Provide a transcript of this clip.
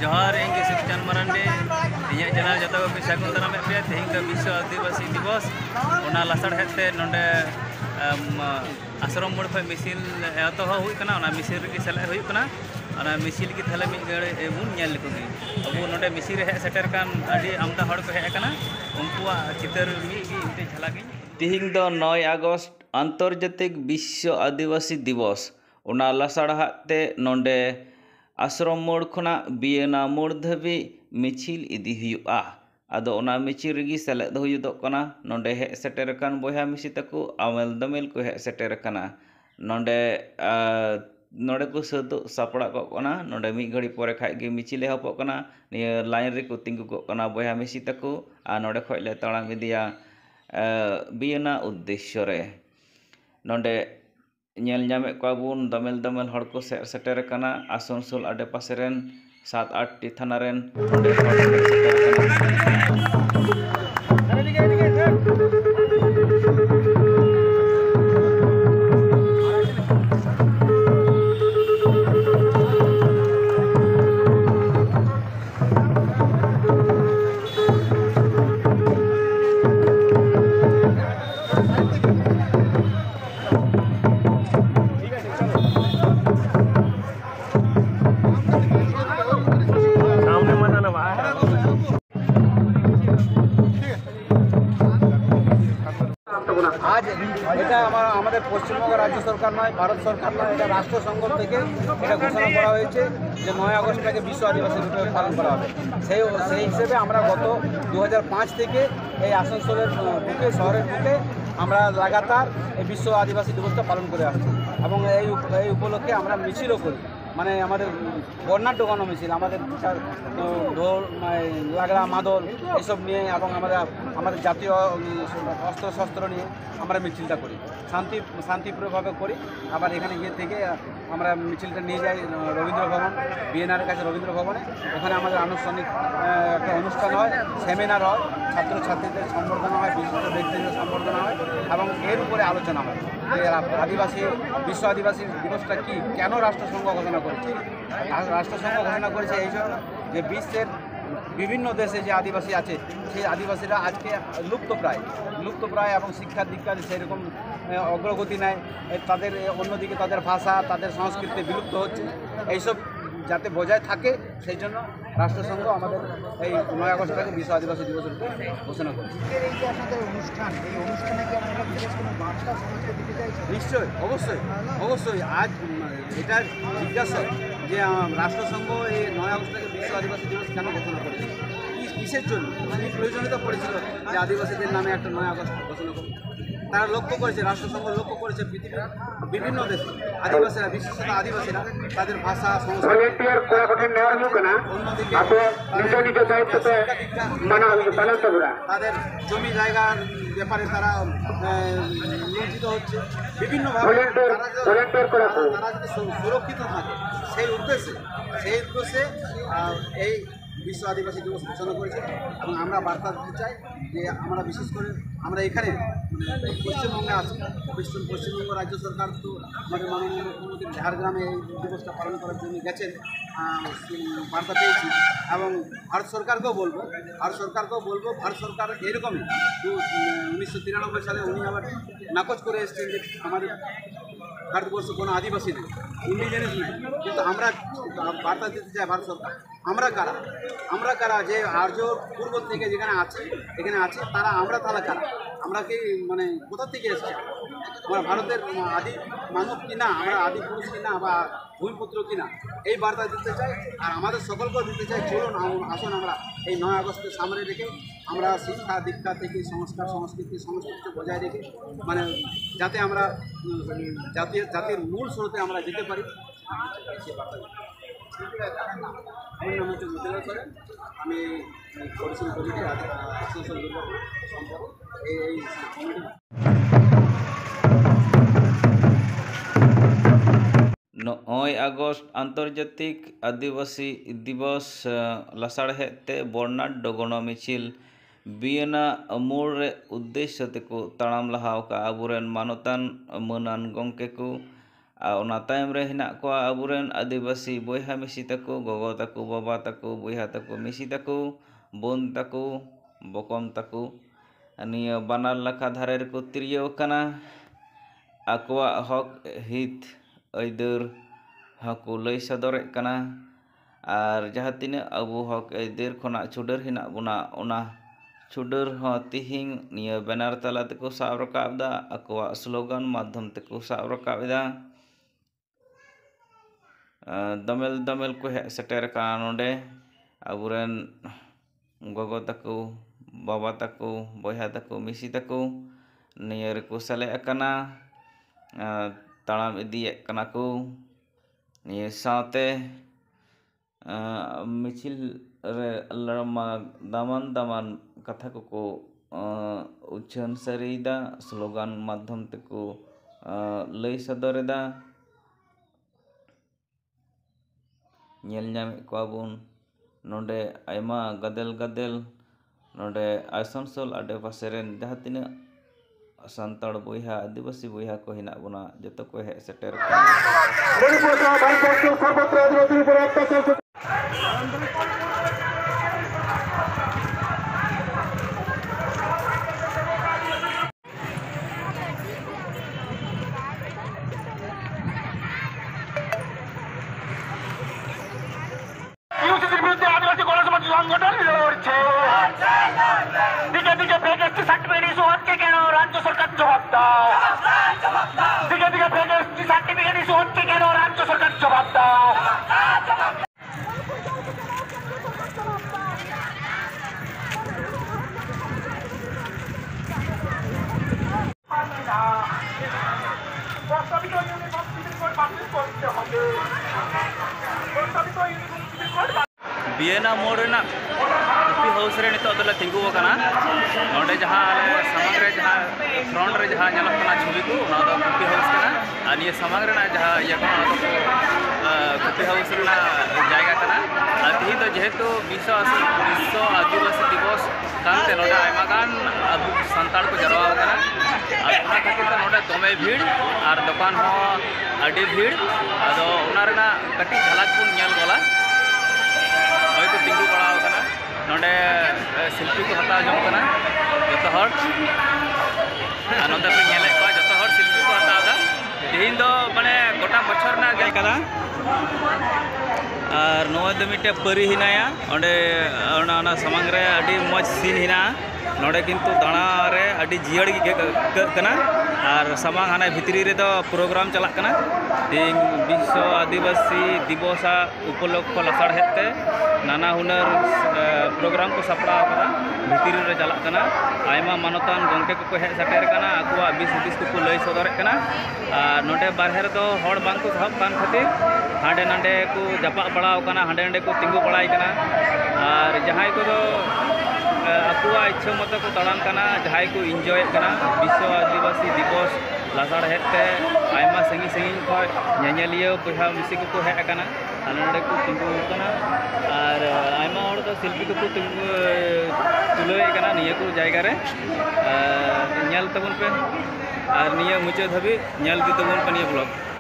जोहार इंगे सुखचंद मरांडे इᱧᱟᱹᱜ ᱡᱟᱱᱟᱢ ᱡᱚᱛᱚ ᱠᱚ ᱥᱟᱹᱜᱩᱱ ᱫᱟᱨᱟᱢᱮᱫ ᱯᱮᱭᱟ ᱛᱮᱦᱮᱧ ᱫᱚ ᱵᱤᱥᱥᱚ ᱟᱹᱫᱤᱵᱟᱹᱥᱤ ᱫᱤᱵᱚᱥ ᱚᱱᱟ ᱞᱟᱥᱟᱲᱦᱮᱫ ᱛᱮ ᱱᱚᱰᱮ आश्रम मोड़ खन मिसिल एतहब होना ओना मिसिल रे सेलेद होना ओना मिसिल की थाले मिद घड़ी बन नेल लेकोगे अब नोडे मिसिल रे हेज सेटर कान आदि आमदा हड़ को हेज काना उनकुआ चितर मिद झलक तिहिंग दो 9 अगस्त आंतर्जातिक विश्व आदिवासी दिवस ओना लासाड़हाते नोडे आश्रम मोड़ खना बियना मोड़ धाबी मिचिल इदी हुआ आदो ओना मिचिल रेगी सेलेद हुयुदोग कना नोडे हेज सेटर कान बयहा मिसी तको आमेल दमेल को हेज सेटर काना नोडे नोडे को सदो सापड़ा को कना नोडे मी घड़ी परे खाय गे मिचिल एहबोग कना निया लाइन रे को तिंगु को कना बयहा मिसी तको आ नोडे खय ले ताड़ाम इदिया बियना उद्देश्य रे नोडे नेल नामे को बुन दमेल दमेल हड़ को सेटर काना आसनसोल आडे पासे रेन 7-8 टी थाना रेन नोडे हड़ आज এটা আমাদের পশ্চিমবঙ্গ রাজ্য সরকার নয়, ভারত সরকার নয়, এটা রাষ্ট্রসংঘ থেকে এটা ঘোষণা করা হয়েছে যে 9 আগস্টটাকে বিশ্ব আদিবাসী দিবস পালন করা হবে। সেই হিসেবে আমরা গত 2005 থেকে এই আসানসোলের বুকে শহরের বুকে আমরা লাগাতার এই বিশ্ব আদিবাসী দিবসটা পালন করে আসছি এবং এই উপলক্ষে আমরা মিছিলও করি। মানে আমাদের বর্ণাঢ্য গণমিছিল আমাদের ঢোল লাগড়া মাদল এসব নিয়ে এবং আমাদের জাতীয় অস্ত্রশস্ত্র নিয়ে আমরা মিছিলটা করি, শান্তিপ্রিয়ভাবে করি। আবার এখানে গিয়ে থেকে আমরা মিছিলটা নিয়ে যাই রবীন্দ্র ভবন, বিএনআর কাছে রবীন্দ্র ভবনে। ওখানে আমাদের আনুষ্ঠানিক একটা অনুষ্ঠান হয়, সেমিনার হয়, ছাত্রছাত্রীদের সম্বর্ধনা হয়, বিশিষ্ট ব্যক্তিদের সম্বর্ধনা হয় এবং এর উপরে আলোচনা হয় যে বিশ্ব আদিবাসী দিবসটা কি, কেন রাষ্ট্রসংঘ ঘোষণা করেছে। রাষ্ট্রসংঘ ঘোষণা করেছে এই জন্য যে বিশ্বের বিভিন্ন দেশে যে আদিবাসী আছে সেই আদিবাসীরা আজকে লুপ্তপ্রায় এবং শিক্ষার দিক কাজে সেরকম অগ্রগতি নেয়। তাদের অন্যদিকে তাদের ভাষা, তাদের সংস্কৃতি বিলুপ্ত হচ্ছে। এইসব যাতে বজায় থাকে সেই জন্য রাষ্ট্রসংঘ আমাদের এই 9 আগস্টটাকে বিশ্ব আদিবাসী দিবস রূপে ঘোষণা করেছে। নিশ্চয়ই, অবশ্যই আজ এটা জিজ্ঞাসা যে রাষ্ট্রসংঘ এই 9 আগস্টটাকে বিশ্ব আদিবাসী দিবস কেন ঘোষণা করেছে, কিসের জন্য, কি প্রয়োজনীয়তা পড়েছিল যে আদিবাসীদের নামে একটা 9 আগস্ট ঘোষণা করে। তারা লক্ষ্য করেছে, রাষ্ট্রসংঘ লক্ষ্য করেছে পৃথিবীর বিভিন্ন দেশে আদিবাসীরা, বিশেষত আদিবাসীরা তাদের ভাষা, সংস্কৃতি, তাদের জমি জায়গার ব্যাপারে তারা নিয়োজিত হচ্ছে বিভিন্নভাবে। তারা যদি সুরক্ষিত থাকে সেই উদ্দেশ্যে এই বিশ্ব আদিবাসী দিবস ঘোষণা করেছে এবং আমরা বার্তা দিতে চাই যে আমরা বিশেষ করে আমরা এখানে পশ্চিমবঙ্গে আছি, পশ্চিমবঙ্গ রাজ্য সরকার তো আমাদের মাননীয় মুখ্যমন্ত্রী ঝাড়গ্রামে এই দিবসটা পালন করার জন্য গেছেন, বার্তা পেয়েছি। এবং ভারত সরকারকেও বলবো ভারত সরকার এরকমই 1993 সালে উনি আবার নাকচ করে এসেছেন যে আমাদের ভারতবর্ষ কোনো আদিবাসী নেই, ইন্ডিজেনাস নেই। কিন্তু আমরা বার্তা দিতে চাই ভারত সরকার আমরা কারা যে আর্য পূর্ব থেকে এখানে আছে তারা তারা কারা, আমরা কি মানে কোথা থেকে এসেছি, আমরা ভারতের আদি মানব কিনা, আমরা আদি পুরুষ কিনা বা ভূমিপুত্র কিনা, এই বার্তা দিতে চাই। আর আমাদের সকলকেও দিতে চাই, চলুন আসুন আমরা এই 9 আগস্টের সামনে রেখে আমরা শিক্ষা দীক্ষা থেকে সংস্কৃতি বজায় রেখে মানে যাতে আমরা জাতির মূল স্রোতে আমরা যেতে পারি। আমার নাম হচ্ছে মুদিলা করেন, আমি পরিশ্রম করি আসানসোল সম্পর্ক এই 9 আগস্ট আন্তর্জাতিক আদিবাসী দিবস লাসাড়হেতে বর্ণাঢ্য গণমিছিল বিয়েনা মোড় उद्देश्य तेको ताड़ाम लहाव का आबुरेन मानतान मनान गंके को ओना तायम रे हिना कोआ अबुरेन आदिवासी बोयहा मिसी तको गोगो तको बाबा तको बोयहा तको मिसी तको बोन तको बकम तको निया बानार लखा धारे को तिरियो कना आकुआ हक हित ऐदर हको लई सदरे कना और जहाँ तीन अबू हक ऐदर खना छुडर हिना बुना ओना छुडर हो तिहिंग निया बैनर तला तको साब रकाबदा आकुआ स्लोगन माध्यम तको साब रकाबदा दमेल दमेल को हे सेटर का नोडे अबुरेन गोगो तको बाबा तको बोयहा तको मिसी तको निया रेको सेले अकना ताड़ाम इदिए कना को निया साथे मिचिल रे लरमा दामान दामान कथा को उच्छन सरीदा स्लोगान माध्यम तको लई सदरेदा nyel nyam ko abun nonde aima gadel gadel nonde Asansol ade paseren jaha tina santar boyha adivasi boyha ko hina buna joto ko he seter Vienna मोड़ ना कुपी हाउस रे नितो दला तिंगु वकना नोडे जहां आले समाग रे जहां फ्रंट रे जहां ñelok kana छवि को ना दो कुपी हाउस kana और ये समाग रे ना जहां ये को कुपी हाउस रे ना जायगा kana अति तो जेहेतु विश्व आदिवासी दिवस कानते नोडे आयमा गान अबु संताल को जरवा kana और ओना खातिर तो नोडे दमे भीड़ और दुकान हो अडी भीड़ अदो ओना रे ना कटी झलक बुन ñel गोला को तिंगु पड़ाव कना नोडे शिल्पी को हता जम कना जतो हर आनंद पे ñele को जतो हर शिल्पी को हता दा दिन दो माने गोटा बछर ना गय कदा और नोय दो मिटे परी हिनाया ओंडे ओना समांग रे अडी मज सीन हिना नोडे किंतु दाणा रे अडी जियड़ गे कना और समांग हाना भितरी रे दो प्रोग्राम चला कना दिन विश्व आदिवासी दिवसा उपलक्ष्य लसाड़ हेते नाना हुनर प्रोग्राम को सपड़ा कना भितरी रे चला कना आयमा मानतान गंके को हे सटेर कना आकुआ बिस बिस को लई सदर कना और नोडे बारहे दो हड़ बांग को साहब कान खातिर हांडे नांडे को जपा पड़ाव कना हांडे नांडे को तिंगु पड़ाई कना और जहां को दो आकुआ इच्छा मत को तड़ान कना जहां को एंजॉय कना विश्व आदिवासी दिवस लासाड़ हेते आयमा संगी संगी खो ñeñeliya बोहा मिसी को हे कना आले को तिंगु कना और आयमा हड़ दो शिल्पी को तिंगु तुलय कना निया को जायगा रे ñel तबन पे और निया मुचाद हबी ñel दी तबन पे निया ब्लॉग।